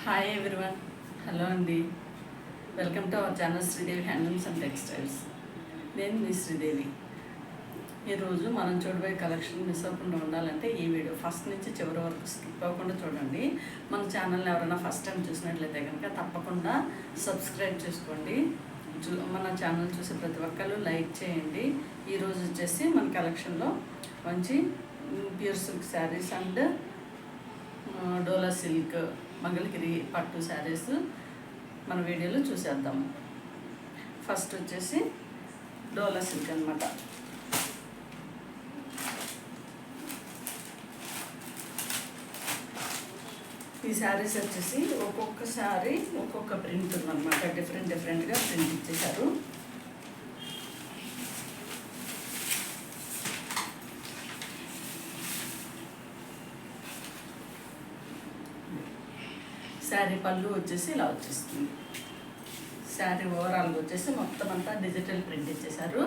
Hi everyone, hello అండి. Welcome to our channel Sridevi handlooms and textiles. నేను మీ శ్రీదేవి. ఈరోజు మనం చూడబోయే కలెక్షన్ మిస్ అవ్వకుండా ఉండాలంటే ఈ వీడియో ఫస్ట్ నుంచి చివరి వరకు స్కిప్ అవ్వకుండా చూడండి. మన ఛానల్ని ఎవరైనా ఫస్ట్ టైం చూసినట్లయితే కనుక తప్పకుండా సబ్స్క్రైబ్ చేసుకోండి. మన ఛానల్ చూసి ప్రతి ఒక్కరు లైక్ చేయండి. ఈరోజు వచ్చేసి మన కలెక్షన్లో మంచి pure silk saris and dola silk Mangalagiri పట్టు శారీస్ మన వీడియోలో చూసేద్దాము. ఫస్ట్ వచ్చేసి డోలా సిల్క్ అనమాట. ఈ శారీస్ వచ్చేసి ఒక్కొక్క శారీ ఒక్కొక్క ప్రింట్ ఉందన్నమాట. డిఫరెంట్గా ప్రింట్ ఇచ్చేసారు. శారీ పళ్ళు వచ్చేసి ఇలా వచ్చేస్తుంది. శారీ ఓవరాల్గా వచ్చేసి మొత్తం అంతా డిజిటల్ ప్రింట్ ఇచ్చేసారు.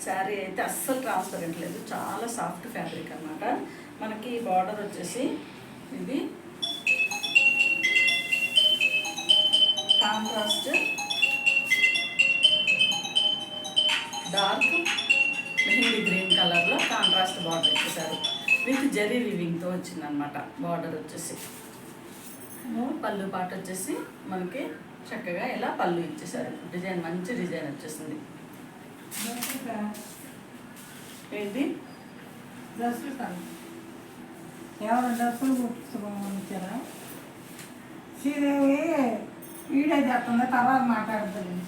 శారీ అయితే అస్సలు ట్రాన్స్పరెంట్ లేదు, చాలా సాఫ్ట్ ఫ్యాబ్రిక్ అనమాట. మనకి బార్డర్ వచ్చేసి ఇది కాంట్రాస్ట్ డార్క్ మెహందీ గ్రీన్ కలర్లో కాంట్రాస్ట్ బార్డర్ ఇచ్చేసారు. విత్ జరీ వీవింగ్తో వచ్చిందనమాట. బార్డర్ వచ్చేసి పళ్ళు పాట వచ్చేసి మనకి చక్కగా ఇలా పళ్ళు ఇచ్చేసారు. డిజైన్ మంచి డిజైన్ వచ్చేసింది. ఏంటి డ్రెస్సులు కాదు, ఎవరు డ్రెస్సులు కుట్టించారా? శ్రీదేవి వీడియో చేస్తుందా, తర్వాత మాట్లాడుతుంది.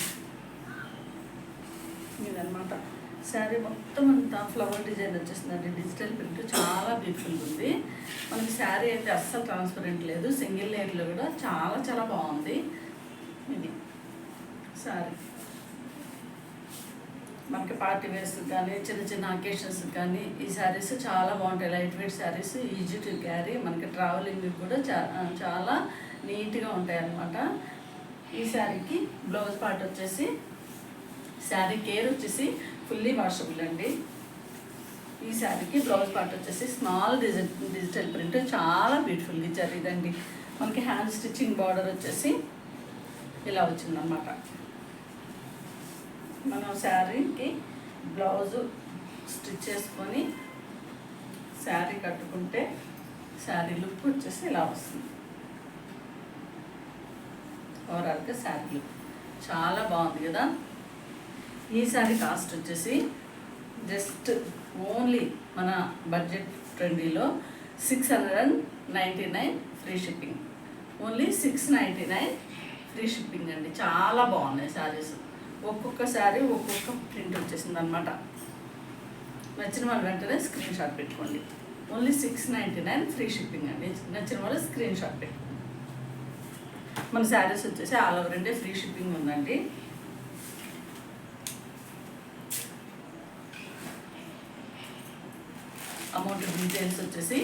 ఇదనమాట శారీ మొత్తం అంతా ఫ్లవర్ డిజైన్ వచ్చేసిందండి. డిజిటల్ ప్రింట్ చాలా బ్యూటిఫుల్గా ఉంది. మనకి శారీ అయితే అస్సలు ట్రాన్స్పరెంట్ లేదు. సింగిల్ లేయర్లో కూడా చాలా బాగుంది. ఇది శారీ మనకి పార్టీ వేర్స్ కానీ చిన్న అకేషన్స్ కానీ ఈ శారీస్ చాలా బాగుంటాయి. Light weight saris, easy to carry, మనకి ట్రావెలింగ్ కూడా చాలా నీట్గా ఉంటాయి అన్నమాట. ఈ శారీకి బ్లౌజ్ పార్ట్ వచ్చేసి శారీ కేర్ వచ్చేసి ఫుల్లీ వాషబుల్ అండి. ఈ శారీకి బ్లౌజ్ పార్ట్ వచ్చేసి స్మాల్ డిజిటల్ ప్రింట్ చాలా బ్యూటిఫుల్గా ఇచ్చారు. ఇదండి మనకి హ్యాండ్ స్టిచ్చింగ్ బార్డర్ వచ్చేసి ఇలా వచ్చిందన్నమాట. మనం శారీకి బ్లౌజు స్టిచ్ చేసుకొని శారీ కట్టుకుంటే శారీ లుక్ వచ్చేసి ఇలా వస్తుంది. ఓవరాల్గా శారీ లుక్ చాలా బాగుంది కదా. ఈ శారీ కాస్ట్ వచ్చేసి జస్ట్ ఓన్లీ మన బడ్జెట్ ట్రెండీలో 699 free shipping. Only 699 free shipping అండి. చాలా బాగున్నాయి శారీస్. ఒక్కొక్క శారీ ఒక్కొక్క ప్రింట్ వచ్చేసింది అనమాట. నచ్చిన వాళ్ళు వెంటనే స్క్రీన్ షాట్ పెట్టుకోండి. ఓన్లీ 699 ఫ్రీ షిప్పింగ్ అండి. నచ్చిన వాళ్ళు స్క్రీన్ షాట్ పెట్టుకోండి. మన శారీస్ వచ్చేసి all over India free shipping ఉందండి. అమౌంట్ డీటెయిల్స్ వచ్చేసి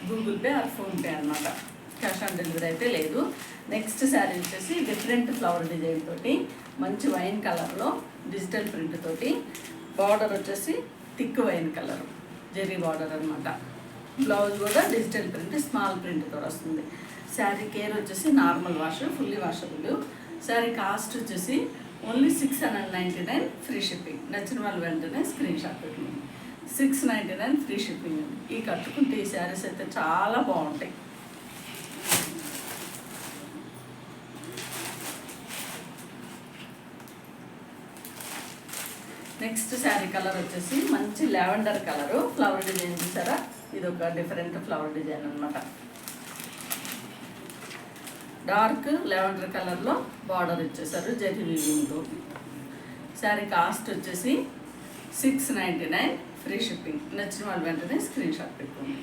గూగుల్ పే ఆర్ ఫోన్పే అనమాట. క్యాష్ ఆన్ డెలివరీ అయితే లేదు. నెక్స్ట్ శారీ వచ్చేసి డిఫరెంట్ ఫ్లవర్ డిజైన్ తోటి మంచి వైన్ కలర్లో డిజిటల్ ప్రింట్ తోటి బార్డర్ వచ్చేసి thick wine colour zari border అనమాట. బ్లౌజ్ కూడా డిజిటల్ ప్రింట్ స్మాల్ ప్రింట్తో వస్తుంది. శారీ కేర్ వచ్చేసి normal wash, fully washable. Sari cost వచ్చేసి ఓన్లీ 699 ఫ్రీ షిప్పింగ్. నచ్చిన వాళ్ళు వెంటనే స్క్రీన్ షాట్ పెట్టుకోండి. 699 ఫ్రీ షిప్పింగ్ అండి. ఈ కట్టుకుంటే ఈ శారీస్ అయితే చాలా బాగుంటాయి. నెక్స్ట్ శారీ కలర్ వచ్చేసి మంచి లావెండర్ కలరు ఫ్లవర్ డిజైన్ చూసారా. ఇది ఒక డిఫరెంట్ ఫ్లవర్ డిజైన్ అనమాట. డార్క్ లావెండర్ కలర్లో బార్డర్ ఇచ్చేసారు జరీ వీవింగ్తో. శారీ కాస్ట్ వచ్చేసి 699 ఫ్రీ షిప్పింగ్. నచ్చిన వాళ్ళు వెంటనే స్క్రీన్ షాట్ పెట్టుకోండి.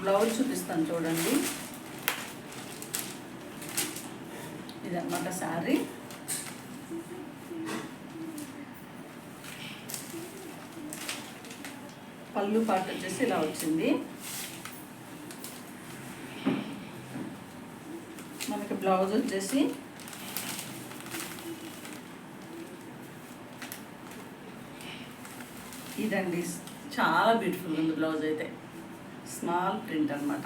బ్లౌజ్ చూపిస్తాను చూడండి. ఇదన్నమాట శారీ. పళ్ళు పాటు వచ్చేసి ఇలా వచ్చింది. మనకి బ్లౌజ్ వచ్చేసి ఇదండి. చాలా బ్యూటిఫుల్ ఉంది బ్లౌజ్ అయితే. స్మాల్ ప్రింట్ అనమాట.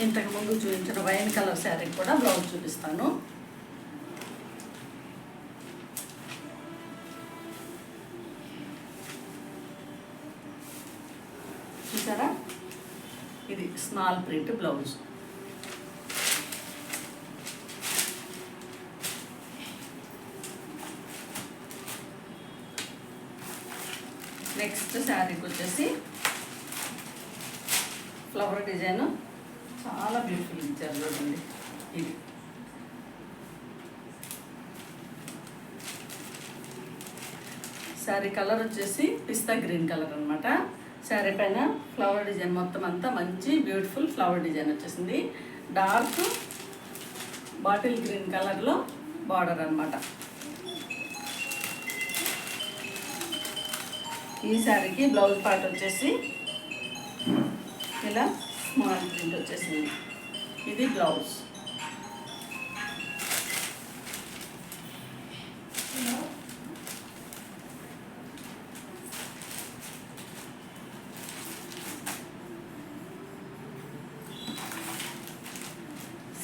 ఇంతకుముందు చూపించిన వైన్ కలర్ శారీ కూడా బ్లౌజ్ చూపిస్తాను. చూసారా, ఇది స్మాల్ ప్రింట్ బ్లౌజ్. నెక్స్ట్ శారీకి వచ్చేసి ఫ్లవర్ డిజైన్ చాలా బ్యూటిఫుల్ ఇచ్చారు చూడండి. ఇది శారీ కలర్ వచ్చేసి పిస్తా గ్రీన్ కలర్ అనమాట. శారీ పైన ఫ్లవర్ డిజైన్ మొత్తం అంతా మంచి బ్యూటిఫుల్ ఫ్లవర్ డిజైన్ వచ్చేసింది. డార్క్ బాటిల్ గ్రీన్ కలర్లో బార్డర్ అనమాట. ఈ శారీకి బ్లౌజ్ పార్ట్ వచ్చేసి ఇలా స్మాల్ ప్రింట్ వచ్చేసింది. ఇది blouse.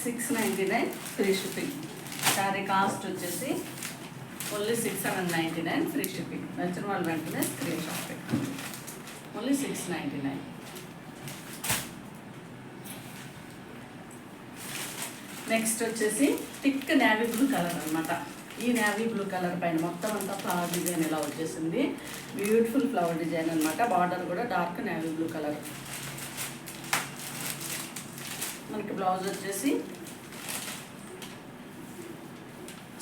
$699 free shipping. Sari cost వచ్చేసి ఓన్లీ $699 ఫ్రీ షిప్పింగ్. నచ్చిన వాళ్ళు వెంటనే స్క్రీన్ షాట్ పెట్టుకోండి. ఓన్లీ $699. నెక్స్ట్ వచ్చేసి థిక్ నేవీ బ్లూ కలర్ అనమాట. ఈ నేవీ బ్లూ కలర్ పైన మొత్తం అంతా ఫ్లవర్ డిజైన్ ఇలా వచ్చేసింది. బ్యూటిఫుల్ ఫ్లవర్ డిజైన్ అనమాట. బార్డర్ కూడా డార్క్ నేవీ బ్లూ కలర్. మనకి బ్లౌజ్ వచ్చేసి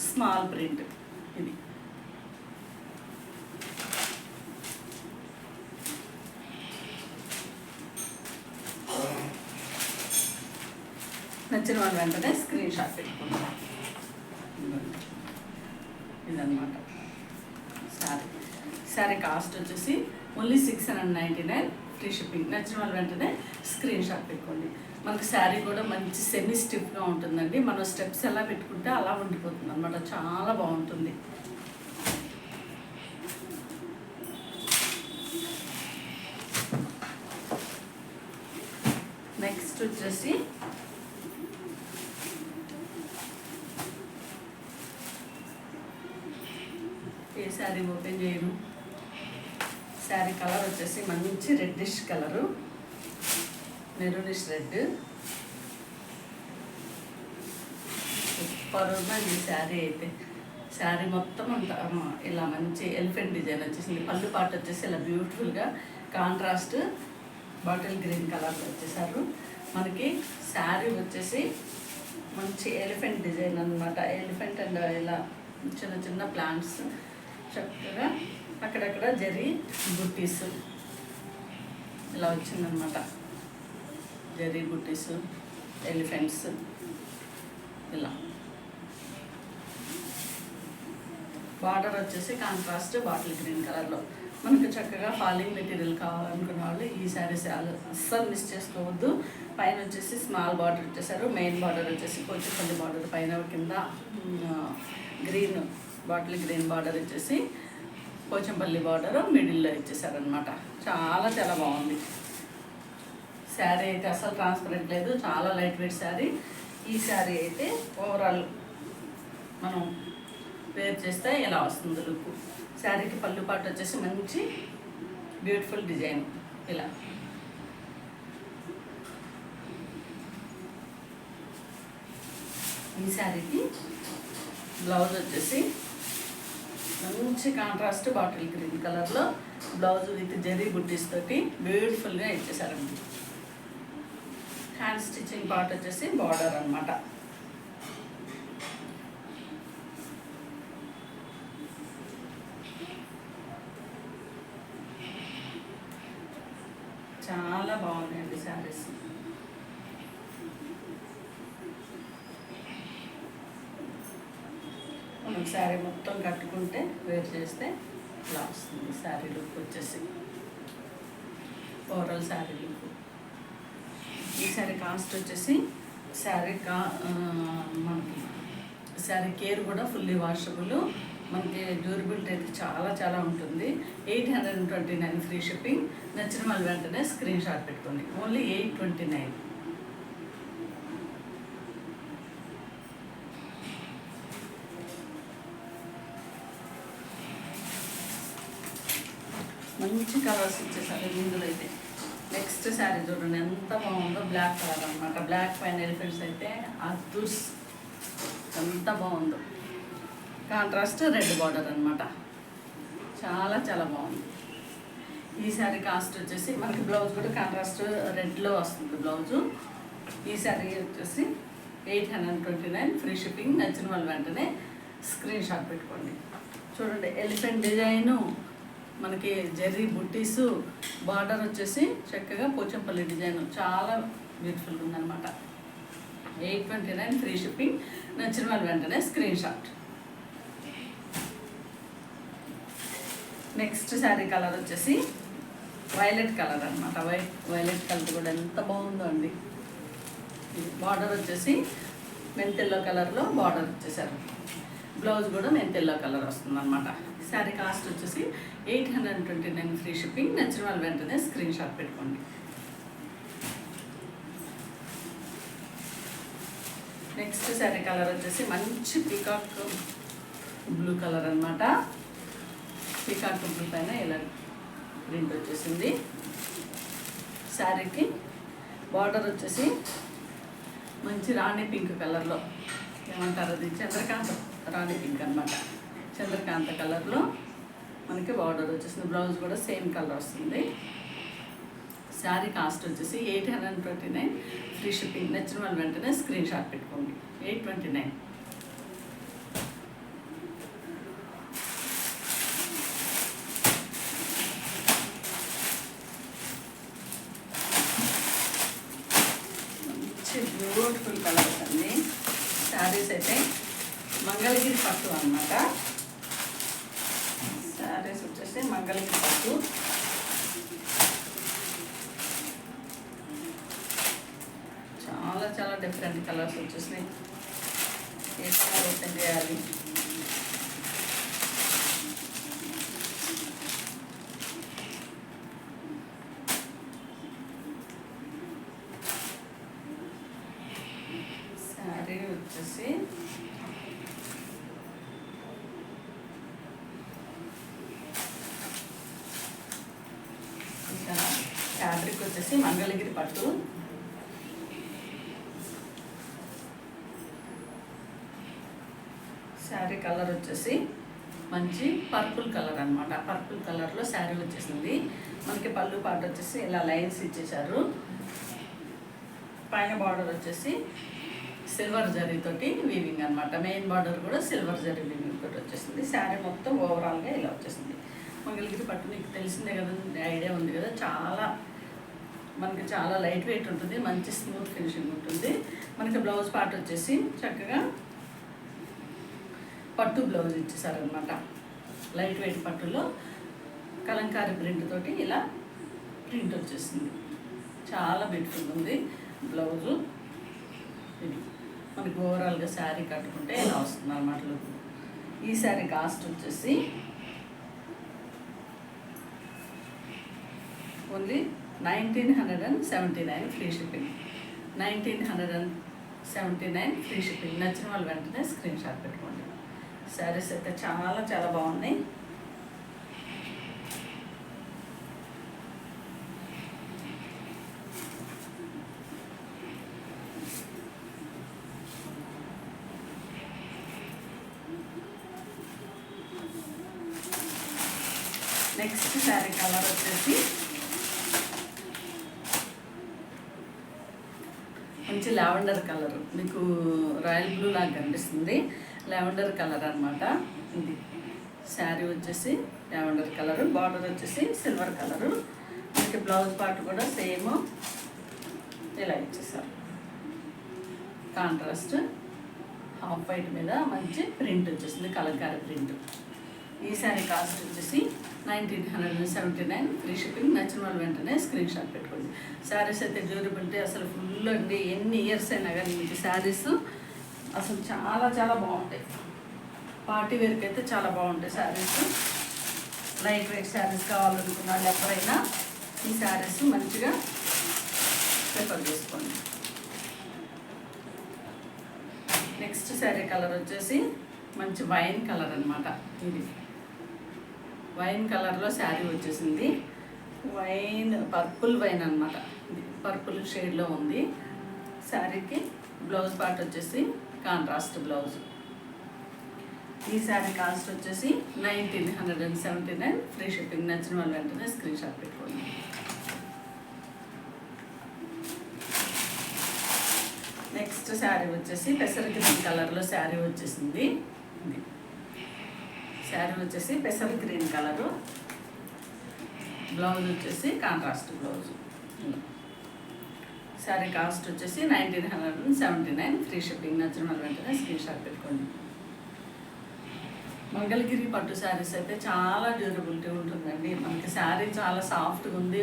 స్మాల్ ప్రింట్. ఇది నచ్చిన వాళ్ళు వెంటనే స్క్రీన్ షాట్ పెట్టుకుంటాం. ఇదన్నమాట శారీ. శారీ కాస్ట్ వచ్చేసి ఓన్లీ $699 ఫ్రీ షిప్పింగ్. నచ్చిన వాళ్ళు వెంటనే స్క్రీన్ షాట్ పెట్టుకోండి. మనకి శారీ కూడా మంచి సెమీ స్టిఫ్గా ఉంటుందండి. మనం స్టెప్స్ ఎలా పెట్టుకుంటే అలా ఉండిపోతుంది అనమాట. చాలా బాగుంటుంది. నెక్స్ట్ వచ్చేసి ఏ శారీ ఓపెన్ చేయను. శారీ కలర్ వచ్చేసి మంచి reddish colour, maroonish red. Super ఉందండి ఈ శారీ అయితే. శారీ మొత్తం అంతా ఇలా మంచి ఎలిఫెంట్ డిజైన్ వచ్చేసింది. పళ్ళు పాట వచ్చేసి ఇలా బ్యూటిఫుల్గా కాంట్రాస్ట్ బాటిల్ గ్రీన్ కలర్లో వచ్చేసారు. మనకి శారీ వచ్చేసి మంచి ఎలిఫెంట్ డిజైన్ అనమాట. ఎలిఫెంట్ అండ్ ఇలా చిన్న చిన్న ప్లాంట్స్ చక్కగా అక్కడక్కడ జరీ బుట్టీస్ ఇలా వచ్చిందనమాట. జరీ బుట్టీస్, ఎలిఫెంట్స్ ఇలా. బార్డర్ వచ్చేసి కాంట్రాస్ట్ బాటిల్ గ్రీన్ కలర్లో. మనకు చక్కగా ఫాలింగ్ మెటీరియల్ కావాలనుకున్న వాళ్ళు ఈ శారీస్ అస్సలు మిస్ చేసుకోవద్దు. పైన వచ్చేసి స్మాల్ బార్డర్ ఇచ్చేసారు. మెయిన్ బార్డర్ వచ్చేసి పోచంపల్లి బార్డర్, పైన కింద గ్రీన్ బాటిల్ గ్రీన్ బార్డర్ ఇచ్చేసి పోచంపల్లి బార్డర్ మిడిల్లో ఇచ్చేసారనమాట. చాలా చాలా బాగుంది శారీ అయితే. అసలు ట్రాన్స్పరెంట్ లేదు, చాలా లైట్ వెయిట్ శారీ. ఈ శారీ అయితే ఓవరాల్ మనం వేర్ చేస్తే ఎలా వస్తుంది లుక్. శారీకి పళ్ళు పాటు వచ్చేసి మంచి బ్యూటిఫుల్ డిజైన్ ఇలా. ఈ శారీకి బ్లౌజ్ వచ్చేసి మంచి కాంట్రాస్ట్ బాటిల్ గ్రీన్ కలర్లో బ్లౌజ్ విత్ జరీ బుట్టీస్ తోటి బ్యూటిఫుల్గా ఇచ్చేసారండి. హ్యాండ్ స్టిచ్చింగ్ పార్ట్ వచ్చేసి బార్డర్ అనమాట. చాలా బాగున్నాయండి శారీస్. మనం శారీ మొత్తం కట్టుకుంటే వేర్ చేస్తే ఇలా వస్తుంది శారీ లుక్ వచ్చేసి. Overall sari look. ఈ శారీ కాస్ట్ వచ్చేసి మనకి శారీ కేర్ కూడా ఫుల్లీ వాషబుల్. మనకి డ్యూరబిలిటీ అయితే చాలా చాలా ఉంటుంది. 829 ఫ్రీ షిప్పింగ్. నచ్చిన వాళ్ళు వెంటనే స్క్రీన్ షాట్ పెట్టుకోండి. ఓన్లీ 829. మంచి కలర్స్ ఇచ్చేసారు ఇందులో అయితే. నెక్స్ట్ శారీ చూడండి ఎంత బాగుందో, బ్లాక్ కలర్ అనమాట. బ్లాక్ పైన ఎలిఫెంట్స్ అయితే అద్దుస్ ఎంత బాగుందో. కాంట్రాస్ట్ రెడ్ బార్డర్ అనమాట, చాలా చాలా బాగుంది. ఈ శారీ కాస్ట్ వచ్చేసి మనకి బ్లౌజ్ కూడా కాంట్రాస్ట్ రెడ్లో వస్తుంది బ్లౌజు. ఈ శారీ వచ్చేసి 829 ఫ్రీ షిప్పింగ్. నచ్చిన వాళ్ళు వెంటనే స్క్రీన్ షాట్ పెట్టుకోండి. చూడండి ఎలిఫెంట్ డిజైను, మనకి జెర్రీ బుట్టీసు, బార్డర్ వచ్చేసి చక్కగా పోచంపల్లి డిజైన్, చాలా బ్యూటిఫుల్గా ఉందన్నమాట. 829 ఫ్రీ షిప్పింగ్. నచ్చిన వాళ్ళు వెంటనే screen shot. Next sari colour వచ్చేసి వైలెట్ కలర్ అనమాట. వైలెట్ కలర్ కూడా ఎంత బాగుందో అండి. బార్డర్ వచ్చేసి మెంతెల్లో కలర్లో బార్డర్ ఇచ్చేసారు. బ్లౌజ్ కూడా మెంతెల్లో కలర్ వస్తుంది అనమాట. శారీ కాస్ట్ వచ్చేసి 829 ఫ్రీ షిప్పింగ్. నచ్చిన వాళ్ళు వెంటనే స్క్రీన్ షాట్ పెట్టుకోండి. నెక్స్ట్ శారీ కలర్ వచ్చేసి మంచి పీకాక్ బ్లూ కలర్ అనమాట. పీకాక్ బ్లూ పైన ఇలా ప్రింట్ వచ్చేసింది. శారీకి బార్డర్ వచ్చేసి మంచి రాణి పింక్ కలర్లో, ఏమంటారు అది, చంద్రకాంత రాణి పింక్ అనమాట. చంద్రకాంత కలర్లో మనకి బార్డర్ వచ్చేసింది. బ్లౌజ్ కూడా సేమ్ కలర్ వస్తుంది. శారీ కాస్ట్ వచ్చేసి 829 ఫ్రీ షిప్పింగ్. నచ్చిన వాళ్ళు వెంటనే స్క్రీన్ షాట్ పెట్టుకోండి. 829. బ్యూటిఫుల్ కలర్స్ అండి. శారీస్ అయితే మంగళగిరి పట్టు అన్నమాట. శారీస్ వచ్చేసి మంగళగిరి పట్టు. చాలా చాలా డిఫరెంట్ కలర్స్ వచ్చేసినాయి. ఏ కలర్ ఓపెన్ చేయాలి? శారీ వచ్చేసి ఇక్కడ ఫ్యాబ్రిక్ వచ్చేసి మంగళగిరి పట్టు. శారీ కలర్ వచ్చేసి మంచి పర్పుల్ కలర్ అనమాట. పర్పుల్ కలర్లో శారీ వచ్చేసింది. మనకి పళ్ళు పాట వచ్చేసి ఇలా లైన్స్ ఇచ్చేసారు. పైన బార్డర్ వచ్చేసి సిల్వర్ జరీతోటి వీవింగ్ అనమాట. మెయిన్ బార్డర్ కూడా సిల్వర్ జరీ వీవింగ్ తోటి వచ్చేసింది. శారీ మొత్తం ఓవరాల్గా ఇలా వచ్చేసింది. మంగళగిరి పట్టు మీకు తెలిసిందే కదా, ఐడియా ఉంది కదా. మనకి చాలా లైట్ వెయిట్ ఉంటుంది, మంచి స్మూత్ ఫినిషింగ్ ఉంటుంది. మనకి బ్లౌజ్ పార్ట్ వచ్చేసి చక్కగా పట్టు బ్లౌజ్ ఇచ్చేసారనమాట. లైట్ వెయిట్ పట్టులో కలంకారీ ప్రింట్ తోటి ఇలా ప్రింట్ వచ్చేసింది. చాలా బ్యూటిఫుల్ ఉంది బ్లౌజు. ఇది మనకి ఓవరాల్గా శారీ కట్టుకుంటే ఇలా వస్తుంది అన్నమాట లుక్. ఈ శారీ కాస్ట్ వచ్చేసి only 1979 free shipping. 1979 free shipping. నచ్చిన వాళ్ళు వెంటనే స్క్రీన్ షాట్ పెట్టుకోండి. శారీస్ అయితే చాలా చాలా బాగున్నాయి. నెక్స్ట్ శారీ కలర్ వచ్చేసి మంచి లావెండర్ కలర్, మీకు రాయల్ బ్లూ లాగా కనిపిస్తుంది. లావెండర్ కలర్ అనమాట. ఇది శారీ వచ్చేసి లావెండర్ కలర్, బార్డర్ వచ్చేసి సిల్వర్ కలరు. మనకి బ్లౌజ్ పార్ట్ కూడా సేమ్ ఇలా ఇచ్చేసారు. కాంట్రాస్ట్ హాఫ్ వైట్ మీద మంచి ప్రింట్ వచ్చేసింది, కలంకారీ ప్రింట్. ఈ శారీ కాస్ట్ వచ్చేసి 1979 ఫ్రీ షిప్పింగ్. నచ్చిన వాళ్ళు వెంటనే స్క్రీన్ షాట్ పెట్టుకోండి. శారీస్ అయితే డ్యూరబిలిటీ అసలు ఫుల్ అండి. ఎన్ని ఇయర్స్ అయినా కానీ మీకు శారీస్ అసలు చాలా చాలా బాగుంటాయి. పార్టీ వేర్కి అయితే చాలా బాగుంటాయి శారీస్. లైట్ వెయిట్ శారీస్ కావాలనుకున్న వాళ్ళు ఎవరైనా ఈ శారీస్ మంచిగా ప్రిఫర్ చేసుకోండి. నెక్స్ట్ శారీ కలర్ వచ్చేసి మంచి వైన్ కలర్ అనమాట. ఇది వైన్ కలర్లో శారీ వచ్చేసింది. పర్పుల్ వైన్ అనమాట. పర్పుల్ షేడ్లో ఉంది. శారీకి బ్లౌజ్ పార్ట్ వచ్చేసి కాంట్రాస్ట్ బ్లౌజ్. ఈ శారీ కాస్ట్ వచ్చేసి 1979, ఫ్రీ షిప్పింగ్. నచ్చిన వాళ్ళు వెంటనే స్క్రీన్ షాట్ పెట్టుకోండి. నెక్స్ట్ శారీ వచ్చేసి పెసర గ్రీన్ కలర్లో శారీ వచ్చేసింది. ఇది శారీ వచ్చేసి పెసర గ్రీన్ కలరు. బ్లౌజ్ వచ్చేసి కాంట్రాస్ట్ బ్లౌజ్. శారీ కాస్ట్ వచ్చేసి 1979, ఫ్రీ షిప్పింగ్. నచ్చిన వాళ్ళు వెంటనే స్క్రీన్ షాట్ పెట్టుకోండి. మంగళగిరి పట్టు శారీస్ అయితే చాలా డ్యూరబిలిటీ ఉంటుందండి. మనకి శారీ చాలా సాఫ్ట్గా ఉంది,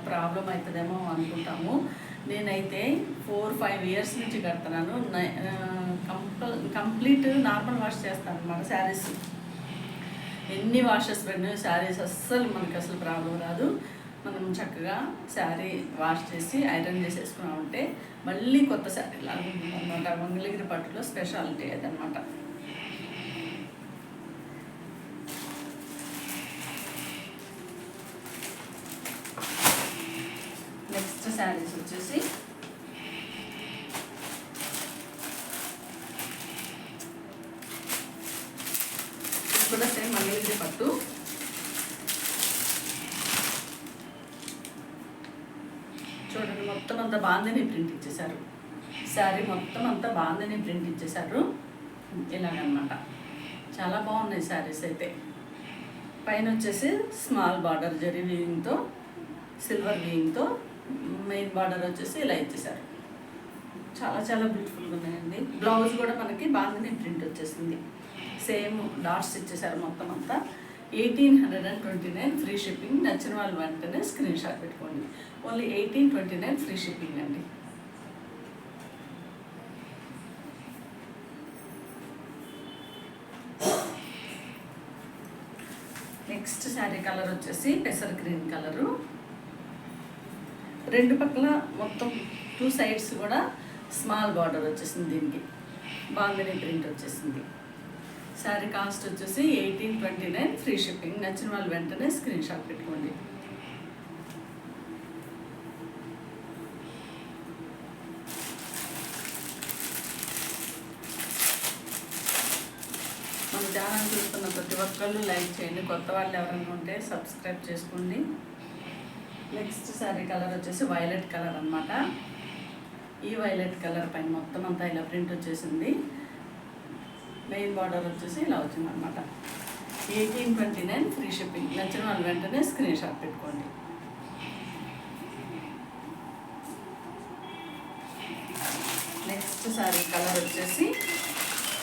ప్రాబ్లం అవుతుందేమో అనుకుంటాము. నేనైతే 4-5 ఇయర్స్ నుంచి కడుతున్నాను. కంప్లీట్ నార్మల్ వాష్ చేస్తాను అన్నమాట శారీస్. ఎన్ని వాషెస్ పెట్టినా శారీస్ మనకి అసలు ప్రాబ్లం రాదు. మనం చక్కగా శారీ వాష్ చేసి ఐరన్ చేసేసుకున్నామంటే మళ్ళీ కొత్త శారీ లాగా ఉంటుంది అనమాట. మంగళగిరి పట్టులో స్పెషాలిటీ అదనమాట. నెక్స్ట్ శారీస్ వచ్చేసి కూడా సేమ్ మంగళగిరి పట్టు. చూడండి, మొత్తం అంతా బాందిని ప్రింట్ ఇచ్చేసారు. శారీ మొత్తం అంతా బాందిని ప్రింట్ ఇచ్చేసారు. ఇలాగనమాట. చాలా బాగున్నాయి శారీస్ అయితే. పైన వచ్చేసి స్మాల్ బార్డర్ జరీ వీవింగ్తో, సిల్వర్ వీవింగ్తో, మెయిన్ బార్డర్ వచ్చేసి ఇలా ఇచ్చేసారు. చాలా చాలా బ్యూటిఫుల్గా ఉన్నాయండి. బ్లౌజ్ కూడా మనకి బాందిని ప్రింట్ వచ్చేసింది. సేమ్ డాట్స్ ఇచ్చేసారు మొత్తం అంతా. 1829, ఫ్రీ షిప్పింగ్. నచ్చిన వాళ్ళు వెంటనే స్క్రీన్ షాట్ పెట్టుకోండి. ఓన్లీ 1829, ఫ్రీ షిప్పింగ్ అండి. నెక్స్ట్ శారీ కలర్ వచ్చేసి పెసర్ గ్రీన్ కలరు. రెండు పక్కల మొత్తం 2 సైడ్స్ కూడా స్మాల్ బార్డర్ వచ్చేసింది. దీనికి బాందిని ప్రింట్ వచ్చేసింది. శారీ కాస్ట్ వచ్చేసి 1829, ఫ్రీ షిప్పింగ్. నచ్చిన వాళ్ళు వెంటనే స్క్రీన్ షాట్ పెట్టుకోండి. మన ఛానల్ చూస్తున్న ప్రతి ఒక్కళ్ళు లైక్ చేయండి. కొత్త వాళ్ళు ఎవరైనా ఉంటే సబ్స్క్రైబ్ చేసుకోండి. నెక్స్ట్ శారీ కలర్ వచ్చేసి వైలెట్ కలర్ అనమాట. ఈ వైలెట్ కలర్ పైన మొత్తం అంతా ఇలా ప్రింట్ వచ్చేసింది. మెయిన్ బార్డర్ వచ్చేసి ఇలా వచ్చింది అనమాట. 1829, ఫ్రీ షిప్పింగ్. నచ్చిన వాళ్ళు వెంటనే స్క్రీన్ షాట్ పెట్టుకోండి. నెక్స్ట్ శారీ కలర్ వచ్చేసి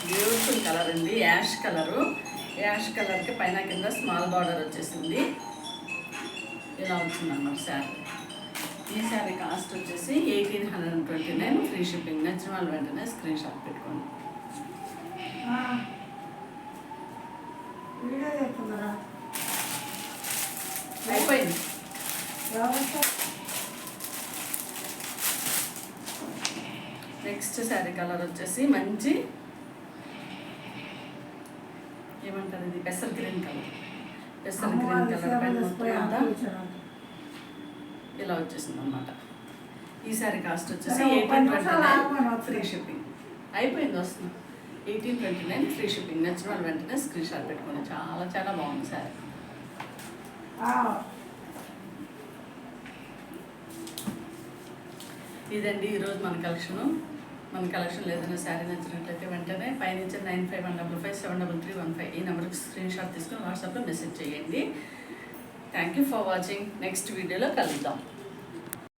బ్యూటిఫుల్ కలర్ అండి. Ash colour. యాష్ కలర్కి పైన కింద స్మాల్ బార్డర్ వచ్చేసింది. ఇలా వచ్చిందన్నమాట శారీ. ఈ శారీ కాస్ట్ వచ్చేసి 1829, ఫ్రీ షిప్పింగ్. నచ్చిన వాళ్ళు వెంటనే స్క్రీన్ షాట్ పెట్టుకోండి. అయిపోయింది. నెక్స్ట్ శారీ కలర్ వచ్చేసి మంచి ఏమంటారు, ఇది పెసర్ గ్రీన్ కలర్. పెసర్ గ్రీన్ కలర్ పైన మొత్తం అంతా ఇలా వచ్చేసింది అనమాట. ఈ శారీ కాస్ట్ వచ్చేసి 1829, ఫ్రీ షిప్పింగ్. అయిపోయింది, వస్తుంది. 1829, ఫ్రీ షిప్పింగ్. నచ్చిన వాళ్ళు వెంటనే స్క్రీన్ షాట్ పెట్టుకోండి. చాలా చాలా బాగుంది శారీ. ఇదండి ఈరోజు మన కలెక్షను. మన కలెక్షన్లో ఏదైనా శారీ నచ్చినట్లయితే వెంటనే పైన 9515573315 ఈ నెంబర్కి స్క్రీన్ షాట్ తీసుకొని వాట్సాప్లో మెసేజ్ చేయండి. Thank you for watching. Next వీడియోలో కలుద్దాం.